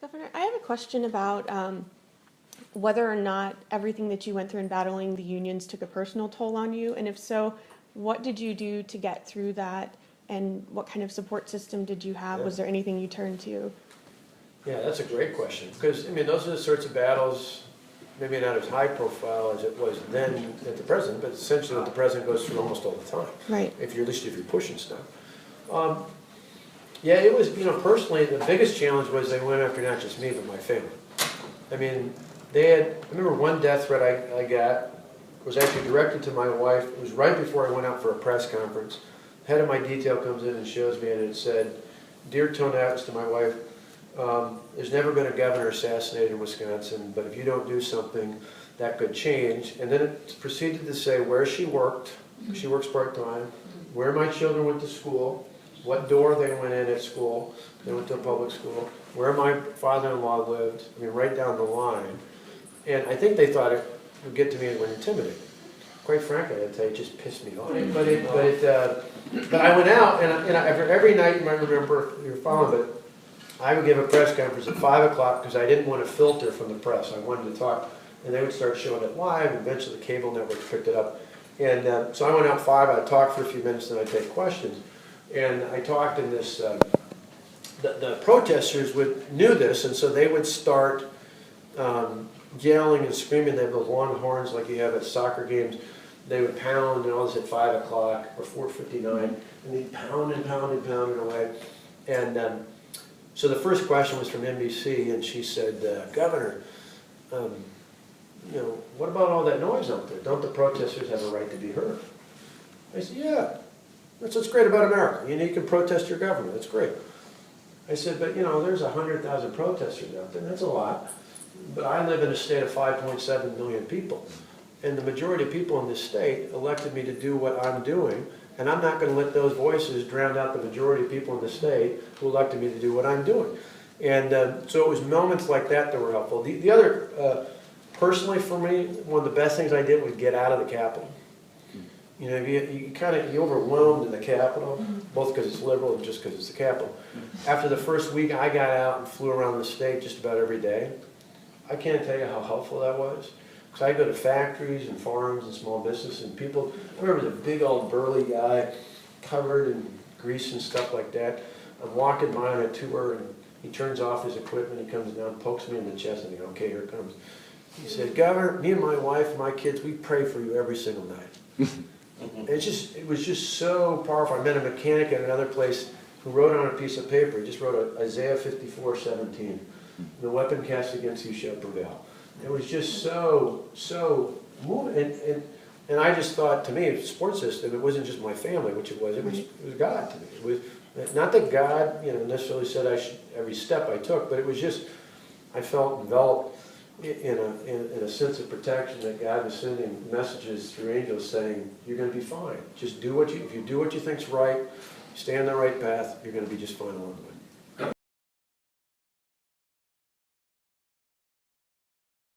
Governor, I have a question about whether or not everything that you went through in battling the unions took a personal toll on you, and if so, what did you do to get through that, and what kind of support system did you have? Yeah. Was there anything you turned to? Yeah, that's a great question, because, I mean, those are the sorts of battles, maybe not as high profile as it was then at the president, but essentially what the president goes through almost all the time. Right. At least if you're pushing stuff. Yeah, it was, personally, the biggest challenge was they went after not just me, but my family. I mean, I remember one death threat I got was actually directed to my wife. It was right before I went out for a press conference. Head of my detail comes in and shows me, and it said, "Dear Tone Adams," to my wife, "there's never been a governor assassinated in Wisconsin, but if you don't do something, that could change." And then it proceeded to say where she worked. She works part-time. Where my children went to school. What door they went in at school. They went to a public school. Where my father-in-law lived. I mean, right down the line. And I think they thought it would get to me and would intimidate. Quite frankly, I'd tell you, it just pissed me off. But I went out, and every night, you might remember, you're following, but I would give a press conference at 5 o'clock because I didn't want to filter from the press. I wanted to talk, and they would start showing it live. Eventually, the cable network picked it up. And so I went out 5, I'd talk for a few minutes, and I'd take questions. And I talked in this, the protesters knew this, and so they would start yelling and screaming. They have those long horns like you have at soccer games. They would pound and all this at 5 o'clock or 4:59, and they'd pound and pound and pound away. And so the first question was from NBC, and she said, "Governor, what about all that noise out there? Don't the protesters have a right to be heard?" I said, "Yeah, that's what's great about America. You can protest your government. That's great." I said, "But there's 100,000 protesters out there. That's a lot. But I live in a state of 5.7 million people. And the majority of people in this state elected me to do what I'm doing, and I'm not going to let those voices drown out the majority of people in the state who elected me to do what I'm doing." And so it was moments like that that were helpful. The other, personally for me, one of the best things I did was get out of the Capitol. You overwhelmed in the Capitol, both because it's liberal and just because it's the Capitol. After the first week, I got out and flew around the state just about every day. I can't tell you how helpful that was. Because I go to factories and farms and small business and people. I remember the big old burly guy covered in grease and stuff like that. I'm walking by on a tour and he turns off his equipment. He comes down, pokes me in the chest, and I go, "Okay, here it comes." He said, "Governor, me and my wife and my kids, we pray for you every single night." It was just so powerful. I met a mechanic at another place who wrote on a piece of paper. He just wrote Isaiah 54:17. "The weapon cast against you shall prevail." It was just so moving. And I just thought, to me, a support system, it wasn't just my family, which it was God to me. It was not that God necessarily said every step I took, but it was just, I felt enveloped in a sense of protection that God was sending messages through angels saying, "You're going to be fine. Just if you do what you think's right, stay on the right path, you're going to be just fine along the way."